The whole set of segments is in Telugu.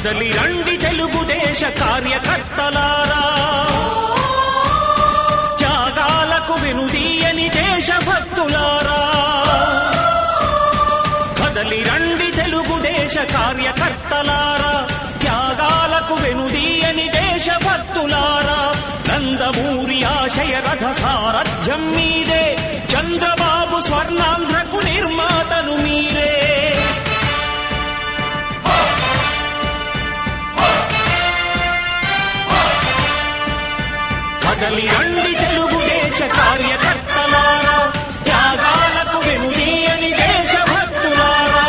కదలి రండి తెలుగుదేశ కార్యకర్తలారా, త్యాగాలకు వెనుదీయని దేశభక్తులారా. కదలి రండి తెలుగుదేశ కార్యకర్తలారా, త్యాగాలకు వెనుదీయని దేశభక్తులారా. నందమూరి ఆశయ రథ సారథ్యం మీదే, చంద్రబాబు స్వర్ణాంధ్రకు నిర్మాతలు మీరే. కదలి రండి తెలుగుదేశ కార్యకర్తలారా, త్యాగాలకు వెనుదీయని దేశభక్తులారా.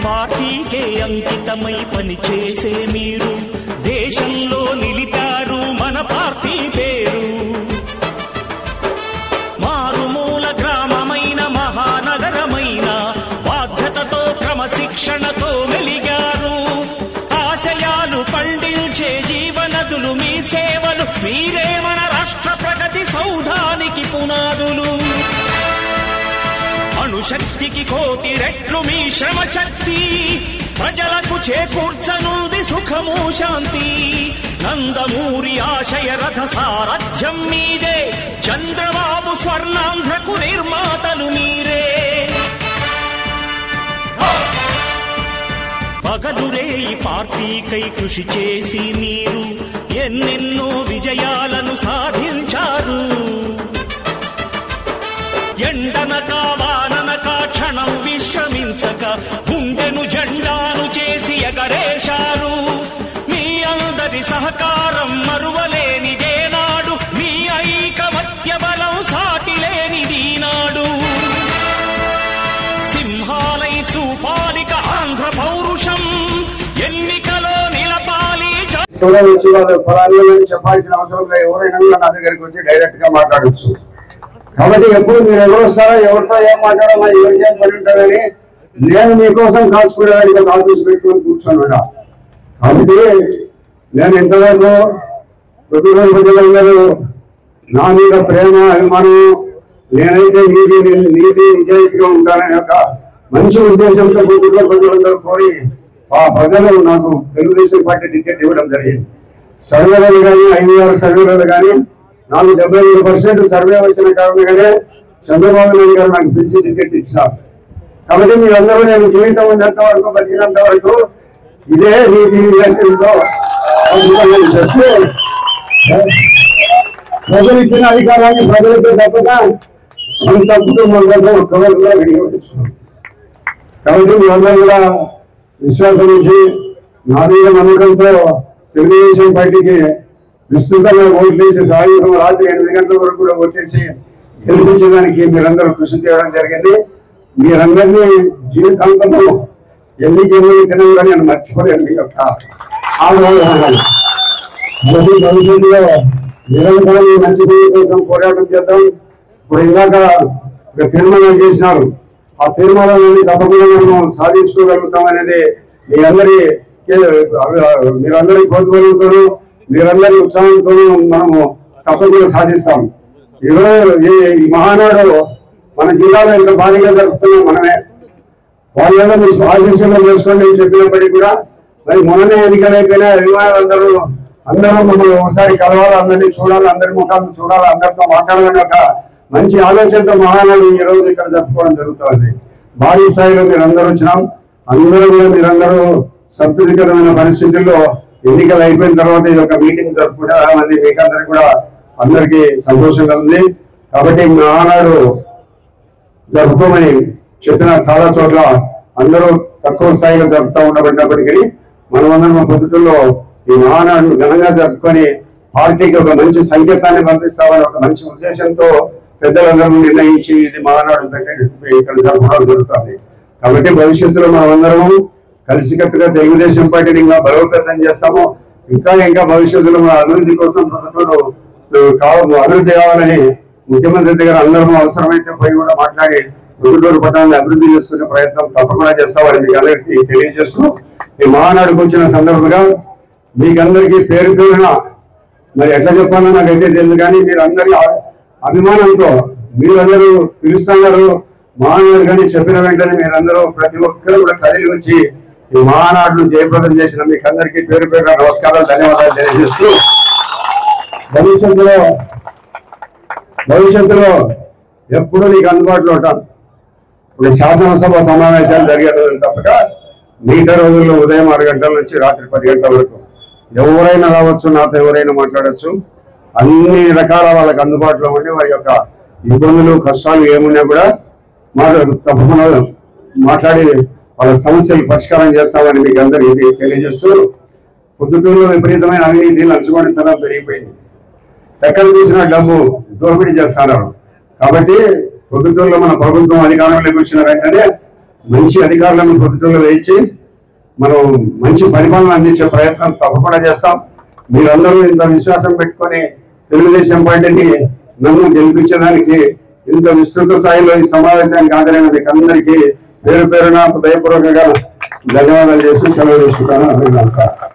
పార్టీకే అంకితమై పనిచేసే మీరు దేశంలో నిలిపారు మన పార్టీ పేరు. మారుమూల గ్రామమైన మహానగరమైన బాధ్యతతో క్రమశిక్షణతో మెలిగారు. ఆశయాలు పండించే జీవనదులు మీ సేవలు, మీరే మన రాష్ట్ర ప్రగతి సౌధానికి పునాదులు. అణుశక్తికి కోటి రెట్లు మీ శ్రమ శక్తి, ప్రజలకు చేకూర్చనుంది సుఖము శాంతి. నందమూరి ఆశయ రథ సారథ్యం మీదే, చంద్రబాబు స్వర్ణాంధ్రకు నిర్మాతలు మీరే. పగలురే ఈ పార్టీకై కృషి చేసి మీరు ఎన్నెన్నో విజయాలను సాధించారు. ఎండనక వాననక క్షణం విశ్రమించక గుండెను జెండాను చేసి ఎగరేశారు. మీ అందరి సహకారం మరువలేనిదేనాడు, మీ ఐకమత్య బలం సాటిలేనిదీనాడు. సింహాలై చూపాలిక ఆంధ్ర పౌరుషం, ఎన్నికలో నిలపాలి. చెప్పాల్సిన అవసరం లేదు, ఎవరైనా నా దగ్గరికి వచ్చి డైరెక్ట్ గా మాట్లాడచ్చు. కాబట్టి ఎప్పుడు మీరు ఎవరు వస్తారో, ఎవరితో ఏం మాట్లాడాలో, ఎవరికి ఏం పని ఉంటారని నేను మీకోసం కాల్చుకునేదానికి ఒక ఆఫీస్ పెట్టుకుని కూర్చోనున్నా. కాబట్టి నేను ఇంతవరకు ప్రతిరోజు ప్రజలందరూ నా మీద ప్రేమ అభిమానం, నేనైతే నీతి నిజాయితీగా ఉంటానని ఒక మంచి ఉద్దేశంతో కుటుంబ ప్రజలందరూ కోరి ఆ ప్రజలు నాకు తెలుగుదేశం పార్టీ టికెట్ ఇవ్వడం జరిగింది. సర్వేలు కానీ 5-6 సర్వేలు కానీ నాకు 75% సర్వే వచ్చిన కారణంగానే చంద్రబాబు నాయుడు గారు నాకు పిలిచి టికెట్ ఇచ్చారు. కాబట్టి మీరందరూ నేను జీవితం ఉన్నంత వరకు, బతికినంత వరకు ఇదే నీతి నిజాయితీతో చెప్పి ప్రజలు ఇచ్చిన అధికారాన్ని ప్రజలతో తప్పక సొంత కుటుంబం కోసం ఒక్కవైపుగా వినియోగించుకున్నాం. కాబట్టి మీరందరూ కూడా విశ్వాసం ఇచ్చి నా మీద నమ్మకంతో తెలుగుదేశం పార్టీకి విస్తృతంగా ఓట్లేసి సాయంత్రం రాత్రి 8 గంటల వరకు కూడా ఓట్లేసి గెలిపించడానికి మీరందరూ కృషి చేయడం జరిగింది. మీరందరినీ జీవితాంతంలో ఎన్ని తినగా నేను మర్చిపోలేను. మీ యొక్క భవిష్యత్తులో నిరంతరం మంచి కోసం పోరాటం చేద్దాం. ఇప్పుడు ఇందాక తీర్మానం చేసినారు, ఆ తీర్మానాన్ని తప్పకుండా మనం సాధించుకోగలుగుతాం అనేది మీరందరి కోరుకోవడంతోనూ మీరందరి ఉత్సాహంతో మనము తప్పకుండా సాధిస్తాం. ఈరోజు ఈ మహానాడు మన జిల్లాలో ఎంత భారీగా జరుపుతున్నాం మనమే. వాళ్ళలో మీరు ఆదేశంలో చేసుకోండి అని చెప్పినప్పటికీ కూడా మరి మొన్ననే ఎన్నికలైపోయినా అభిమానులందరూ మమ్మల్ని ఒకసారి కలవాలి, అందరినీ చూడాలి, అందరి ముఖాలను చూడాలి, అందరితో మాట్లాడాలని ఒక మంచి ఆలోచనతో మహానాడు ఈ రోజు ఇక్కడ జరుపుకోవడం జరుగుతుంది. భారీ స్థాయిలో మీరందరూ వచ్చినాం. అందరూ కూడా మీరందరూ సంతృప్తికరమైన పరిస్థితుల్లో ఎన్నికలు అయిపోయిన తర్వాత ఇది ఒక మీటింగ్ జరుపుకుంటారు. అది మీకందరికి కూడా అందరికీ సంతోషంగా ఉంది. కాబట్టి మహానాడు జరుపుకోమని చెప్పిన చాలా చోట్ల అందరూ తక్కువ స్థాయిలో జరుపుతూ ఉండబడినప్పటికీ మనమందరం పొద్దుటల్లో ఈ మహానాడు ఘనంగా జరుపుకొని పార్టీకి ఒక మంచి సంకేతాన్ని పంపిస్తామని ఒక మంచి ఉద్దేశంతో పెద్దలందరూ నిర్ణయించి ఇది మహానాడు ఇక్కడ జరపడం జరుగుతుంది. కాబట్టి భవిష్యత్తులో మనమందరము కలిసికట్టుగా తెలుగుదేశం పార్టీని ఇంకా బలోపేతం చేస్తాము. ఇంకా భవిష్యత్తులో మన అభివృద్ధి కోసం ప్రభుత్వంలో అభివృద్ధి కావాలని ముఖ్యమంత్రి దగ్గర అందరం అవసరమైతే పోయి కూడా మాట్లాడి గుంటూరు పట్టణాన్ని అభివృద్ధి చేసుకునే ప్రయత్నం తప్పకుండా చేస్తామని మీకు అందరికీ తెలియజేస్తూ ఈ మహానాడుకు వచ్చిన సందర్భంగా మీకందరికీ పేరు పేరున మరి ఎట్లా చెప్పాలో నాకైతే తెలియదు, కానీ మీరు అందరి అభిమానంతో మీరందరూ పిలుస్తున్నారు మహానాడు కానీ చెప్పిన వెంటనే మీరందరూ ప్రతి ఒక్కరు కూడా కదిలి వచ్చి ఈ మహానాడును జయప్రదం చేసిన మీకు అందరికీ పేరు పేరున నమస్కారాలు, ధన్యవాదాలు తెలియజేస్తూ భవిష్యత్తులో ఎప్పుడు నీకు అందుబాటులో ఉంటాను. ఇప్పుడు శాసనసభ సమావేశాలు జరిగే రోజులు తప్పక మిగతా రోజుల్లో ఉదయం 6 గంటల నుంచి రాత్రి 10 గంటల వరకు ఎవరైనా రావచ్చు, నాతో ఎవరైనా మాట్లాడచ్చు. అన్ని రకాల వాళ్ళకి అందుబాటులో ఉండి వారి యొక్క ఇబ్బందులు కష్టాలు ఏమున్నా కూడా తప్పకుండా మాట్లాడి వాళ్ళ సమస్యలు పరిష్కారం చేస్తామని మీకు అందరికీ తెలియజేస్తూ పొద్దుటూరులో విపరీతమైన అవినీతి లంచగొండితనం పెరిగిపోయింది. ఎక్కడ చూసినా డబ్బు దోపిడీ చేస్తున్నారు. కాబట్టి పొద్దుటూరులో మన ప్రభుత్వం అధికారంలోకి వచ్చిన వెంటనే మంచి అధికారులను పొద్దుటూరులో వేయించి మనం మంచి పరిపాలన అందించే ప్రయత్నం తప్పకుండా చేస్తాం. మీరందరూ ఇంత విశ్వాసం పెట్టుకొని తెలుగుదేశం పార్టీని నన్ను గెలిపించడానికి ఇంత విస్తృత స్థాయిలో ఈ సమావేశానికి హాజరైన మీకు అందరికీ పేరు పేరున హృదయపూర్వకంగా ధన్యవాదాలు చేస్తూ సెలవు తీసుకుంటాను.